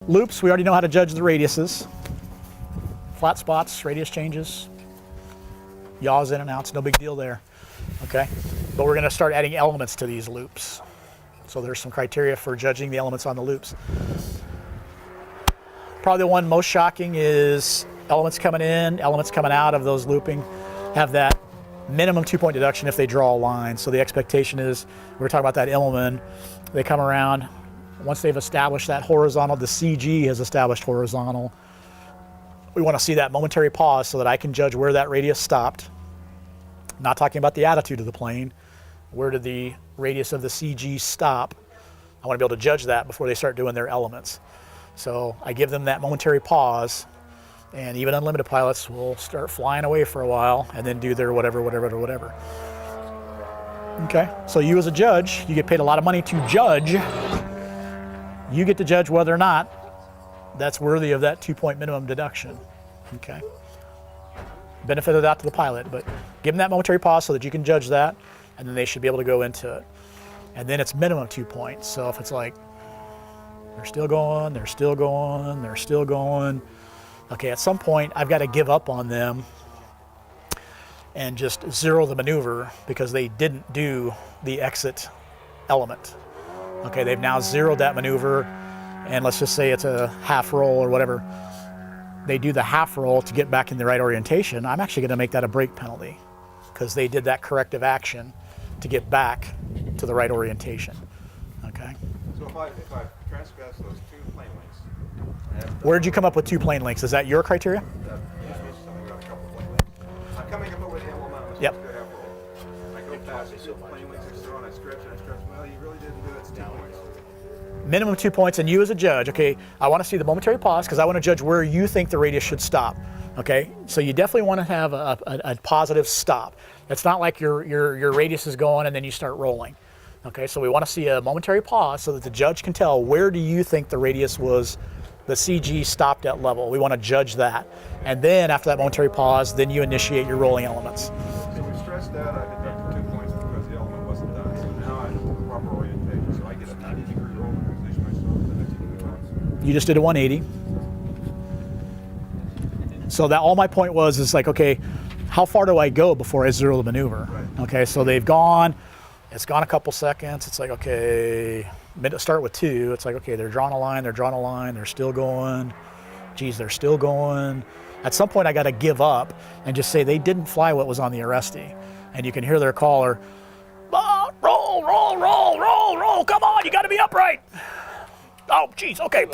Loops, we already know how to judge the radiuses. Flat spots, radius changes. Yaws in and outs, no big deal there. Okay, but we're going to start adding elements to these loops. So there's some criteria for judging the elements on the loops. Probably the one most shocking is elements coming in, elements coming out of those looping have that minimum 2-point deduction if they draw a line. So the expectation is, we're talking about that element, they come around, once they've established that horizontal, the CG has established horizontal, we want to see that momentary pause so that I can judge where that radius stopped. Not talking about the attitude of the plane, where did the radius of the CG stop? I want to be able to judge that before they start doing their elements. So I give them that momentary pause, and even unlimited pilots will start flying away for a while and then do their whatever. Okay, so you as a judge, you get paid a lot of money to judge. You get to judge whether or not that's worthy of that 2-point minimum deduction. Okay. Benefit of that to the pilot, but give them that momentary pause so that you can judge that, and then they should be able to go into it. And then it's minimum 2 points. So if it's like, they're still going, they're still going, they're still going. Okay, at some point, I've got to give up on them and just zero the maneuver because they didn't do the exit element. Okay, they've now zeroed that maneuver, and let's just say it's a half roll or whatever. They do the half roll to get back in the right orientation. I'm actually going to make that a brake penalty because they did that corrective action to get back to the right orientation. Okay. So if I transgress those 2 plane lengths, Where did you come up with 2 plane lengths? Is that your criteria? I'm coming up with the element. Yep. I go past 2 plane lengths, and I stretch. Well, you really didn't do it. It's 2 points. Minimum 2 points, and you as a judge, okay, I want to see the momentary pause because I want to judge where you think the radius should stop. Okay, so you definitely want to have a positive stop. It's not like your radius is going and then you start rolling. Okay, so we want to see a momentary pause so that the judge can tell where do you think the radius was, the CG stopped at level. We want to judge that. And then after that momentary pause, then you initiate your rolling elements. So we stressed that. I deducted 2 points because the element wasn't done. So now I know the proper orientation. So I get a 90-degree roll and position myself in the next 2 points. You just did a 180. So that all my point was is like, okay, how far do I go before I zero the maneuver? Right. Okay, so they've gone, it's gone a couple seconds. It's like, okay, start with 2. It's like, okay, they're drawing a line, they're still going. Geez, they're still going. At some point I got to give up and just say they didn't fly what was on the arrestee. And you can hear their caller, oh, roll, come on, you got to be upright. Oh, geez, okay.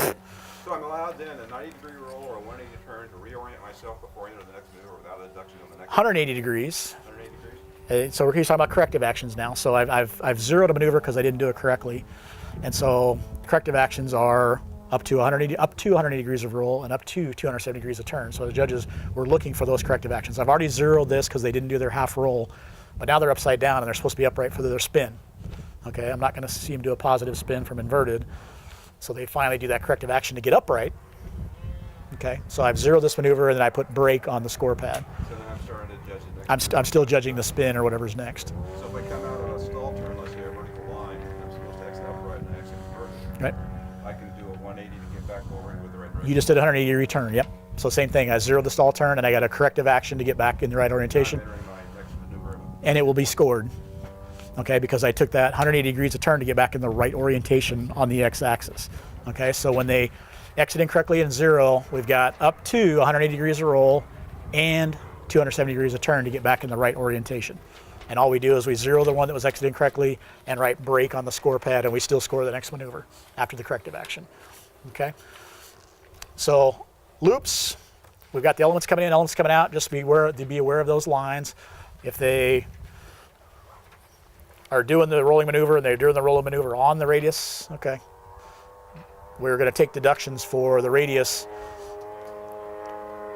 So I'm allowed then a 90-degree roll or a 180 turn to reorient myself before I enter the next maneuver without a deduction on the next 180 degrees. 180 degrees? So we're talking about corrective actions now. So I've zeroed a maneuver because I didn't do it correctly. And so corrective actions are up to 180 degrees of roll and up to 270 degrees of turn. So the judges were looking for those corrective actions. I've already zeroed this because they didn't do their half roll, but now they're upside down and they're supposed to be upright for their spin. Okay, I'm not going to see them do a positive spin from inverted. So they finally do that corrective action to get upright. Okay, so I've zeroed this maneuver and then I put brake on the score pad. So then I'm starting to judge the next. I'm still judging the spin or whatever's next. So if I come out on a stall turn, let's say a vertical line, and I'm supposed to exit upright and exit inverted. Right. I can do a 180 to get back over in with the right direction. You just did a 180 degree turn, yep. So same thing, I zeroed the stall turn and I got a corrective action to get back in the right orientation. I'm entering my next maneuver. And it will be scored, okay, because I took that 180 degrees of turn to get back in the right orientation on the x-axis. Okay, so when they exit incorrectly in 0, we've got up to 180 degrees of roll and 270 degrees of turn to get back in the right orientation. And all we do is we zero the one that was exiting correctly and write brake on the score pad, and we still score the next maneuver after the corrective action. Okay, so loops, we've got the elements coming in, elements coming out. Just be aware of those lines. If they are doing the rolling maneuver and they're doing the rolling maneuver on the radius, okay, we're going to take deductions for the radius,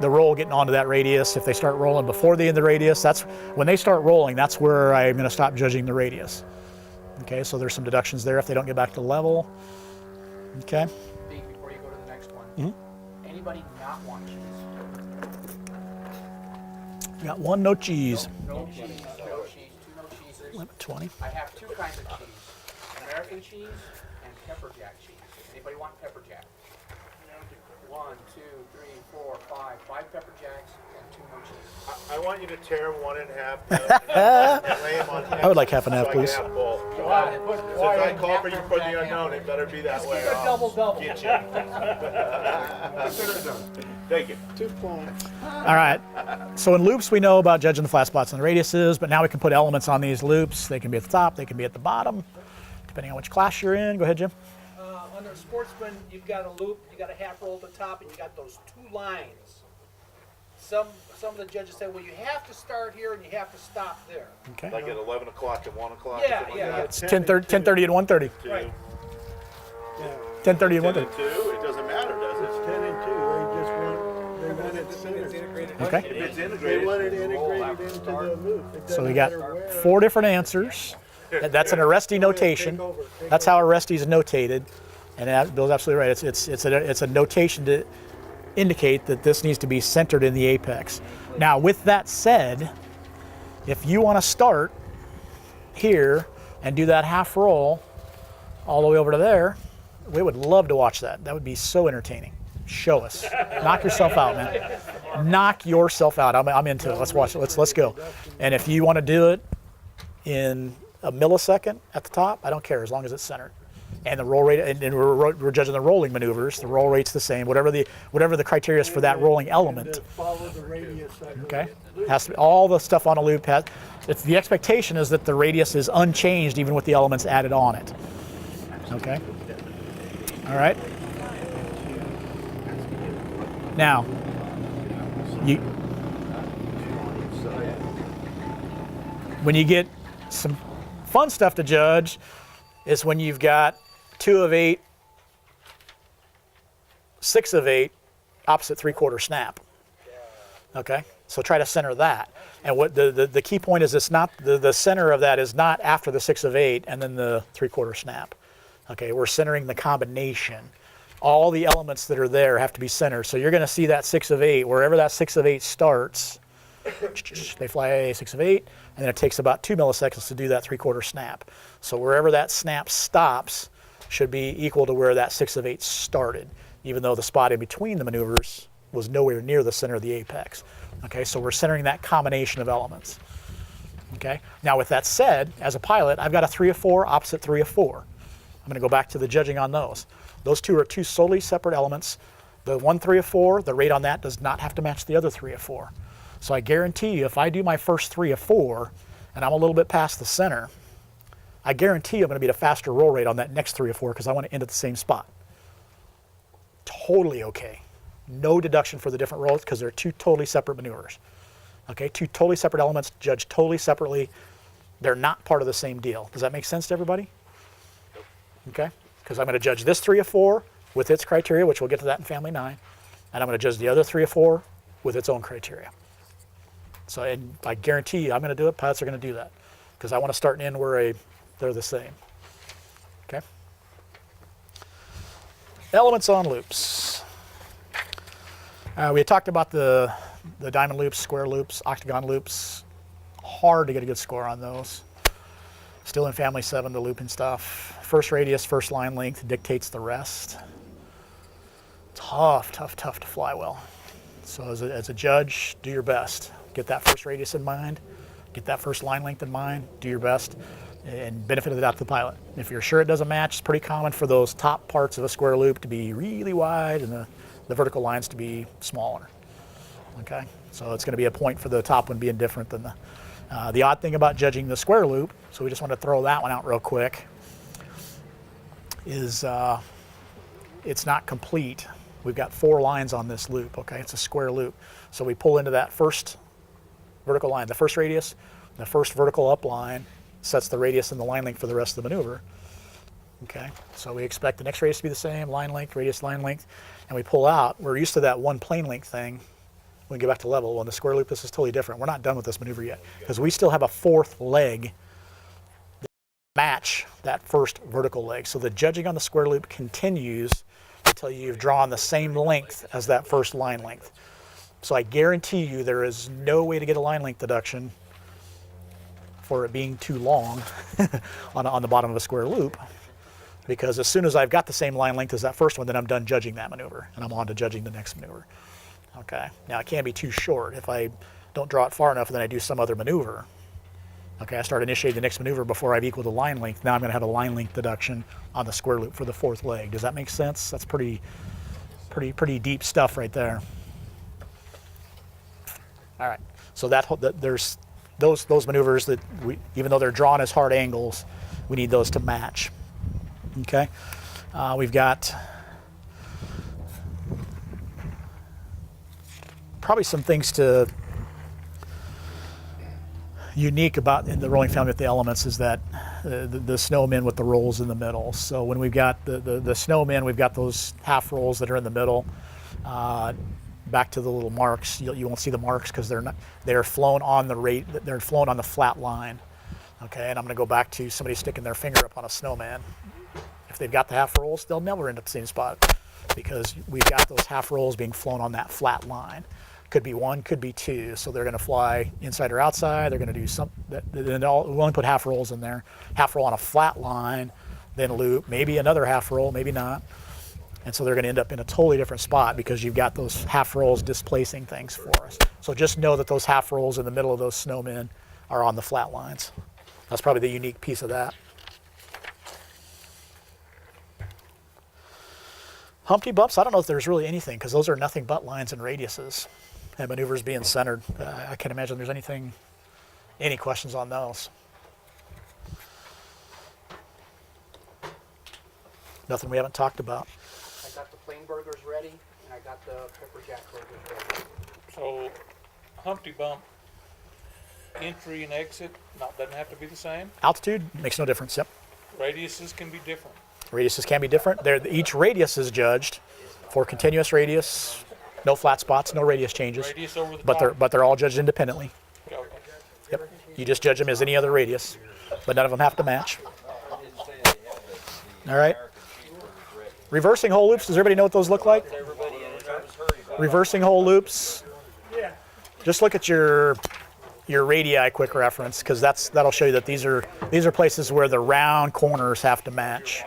the roll getting onto that radius. If they start rolling before the end of the radius, that's when they start rolling, that's where I'm going to stop judging the radius. Okay, so there's some deductions there if they don't get back to level. Okay. Before you go to the next one, anybody not want cheese? Got one, no cheese. No cheese, no cheese, 2 no cheeses. Limit 20. I have 2 kinds of cheese, American cheese and pepper jack cheese. Anybody want pepper jack? 1, 2, 3, 4, 5. 5 pepper jacks and 2 more cheese. I want you to tear them one in half and lay them on half. I would like half and half, so I can please. have both. Wow, they put Since wire I in call half for you pepper for jack, the half unknown, it better be that way. Keep it or I'll double. Get you. Consider it done. Thank you. 2 points. All right. So in loops, we know about judging the flat spots and the radiuses, but now we can put elements on these loops. They can be at the top, they can be at the bottom, depending on which class you're in. Go ahead, Jim. Under sportsman, you've got a loop, you got a half roll at the top, and you got those 2 lines. Some of the judges say, well, you have to start here and you have to stop there. Okay. Like at 11 o'clock and 1 o'clock? Yeah, something like yeah, that? yeah. It's 10:30 and 1:30. Two. Right. Yeah, 10:30 and 10 and 1:30. 2? It doesn't matter, does it's it? 10 and 2. They want it centered. Okay. If it's They integrated. want it integrated into the loop. It So we doesn't got matter where. 4 different answers. That's an Aresti notation. That's how Aresti is notated. And Bill's absolutely right. It's a notation to indicate that this needs to be centered in the apex. Now, with that said, if you want to start here and do that half roll all the way over to there, we would love to watch that. That would be so entertaining. Show us. Knock yourself out, man. Knock yourself out. I'm into it. Let's watch it. Let's go. And if you want to do it in a millisecond at the top, I don't care as long as it's centered. And the roll rate, and we're judging the rolling maneuvers. The roll rate's the same. Whatever the criteria is for that rolling element. To follow the radius of the Okay, has to be, all the stuff on a loop has. It's the expectation is that the radius is unchanged even with the elements added on it. Okay. All right. Now, when you get some fun stuff to judge, is when you've got 2 of 8, 6 of 8, opposite 3/4 snap. Okay, so try to center that. And what the key point is, it's not the center of that is not after the 6 of 8 and then the 3/4 snap. Okay, we're centering the combination. All the elements that are there have to be centered. So you're going to see that 6 of 8, wherever that 6 of 8 starts, they fly 6 of 8, and then it takes about 2 milliseconds to do that 3/4 snap. So wherever that snap stops should be equal to where that 6 of 8 started, even though the spot in between the maneuvers was nowhere near the center of the apex. Okay, so we're centering that combination of elements. Okay, now with that said, as a pilot, I've got a 3 of 4, opposite 3 of 4. I'm going to go back to the judging on those. Those 2 are 2 solely separate elements. The one 3 of 4, the rate on that does not have to match the other 3 of 4. So I guarantee you, if I do my first 3 of 4, and I'm a little bit past the center, I guarantee I'm going to be at a faster roll rate on that next 3 of 4 because I want to end at the same spot. Totally okay. No deduction for the different rolls because they're 2 totally separate maneuvers. Okay, 2 totally separate elements, judged totally separately. They're not part of the same deal. Does that make sense to everybody? Okay, because I'm going to judge this 3 of 4 with its criteria, which we'll get to that in Family 9, and I'm going to judge the other 3 of 4 with its own criteria. So, and I guarantee you, I'm going to do it. Pilots are going to do that because I want to start and end where they're the same. Okay. Elements on loops. We had talked about the diamond loops, square loops, octagon loops. Hard to get a good score on those. Still in Family 7, the looping stuff. First radius, first line length dictates the rest. Tough to fly well. So as a judge, do your best. Get that first radius in mind. Get that first line length in mind. Do your best. And benefit of the doubt to the pilot. If you're sure it doesn't match, it's pretty common for those top parts of a square loop to be really wide and the vertical lines to be smaller. Okay, so it's going to be a point for the top one being different than the odd thing about judging the square loop, so we just want to throw that one out real quick, is it's not complete. We've got 4 lines on this loop, okay? It's a square loop. So we pull into that first vertical line, the first radius, the first vertical up line sets the radius and the line length for the rest of the maneuver. Okay, so we expect the next radius to be the same, line length, radius, line length, and we pull out. We're used to that one plane length thing. When we get back to level, on the square loop, this is totally different. We're not done with this maneuver yet because we still have a 4th leg that match that first vertical leg. So the judging on the square loop continues until you've drawn the same length as that first line length. So I guarantee you there is no way to get a line length deduction for it being too long on the bottom of a square loop Because as soon as I've got the same line length as that first one, then I'm done judging that maneuver, and I'm on to judging the next maneuver. Okay, now it can't be too short. If I don't draw it far enough and then I do some other maneuver, okay, I start initiating the next maneuver before I've equaled the line length. Now I'm going to have a line length deduction on the square loop for the fourth leg. Does that make sense? That's pretty deep stuff right there. All right, so there's those maneuvers that even though they're drawn as hard angles, we need those to match. Okay, we've got probably some things unique about in the rolling family with the elements is that the snowmen with the rolls in the middle. So when we've got the snowmen, we've got those half rolls that are in the middle. Back to the little marks, you won't see the marks because they're flown on they're flown on the flat line. Okay, and I'm going to go back to somebody sticking their finger up on a snowman. If they've got the half rolls, they'll never end up the same spot because we've got those half rolls being flown on that flat line. Could be one, could be two. So they're going to fly inside or outside. They're going to do we only put half rolls in there. Half roll on a flat line, then loop, maybe another half roll, maybe not. And so they're going to end up in a totally different spot because you've got those half rolls displacing things for us. So just know that those half rolls in the middle of those snowmen are on the flat lines. That's probably the unique piece of that. Humpty bumps, I don't know if there's really anything because those are nothing but lines and radiuses and maneuvers being centered. I can't imagine there's any questions on those. Nothing we haven't talked about. I got the plain burgers ready, and I got the pepper jack burgers ready. So, Humpty Bump, entry and exit, doesn't have to be the same. Altitude makes no difference, yep. Radiuses can be different. Radiuses can be different. Each radius is judged for continuous radius, no flat spots, no radius changes. Radius over the But top. they're all judged independently. Okay. Yep. You just judge them as any other radius, but none of them have to match. All right. Reversing whole loops. Does everybody know what those look like? Reversing whole loops. Just look at your radii quick reference because that'll show you that these are places where the round corners have to match.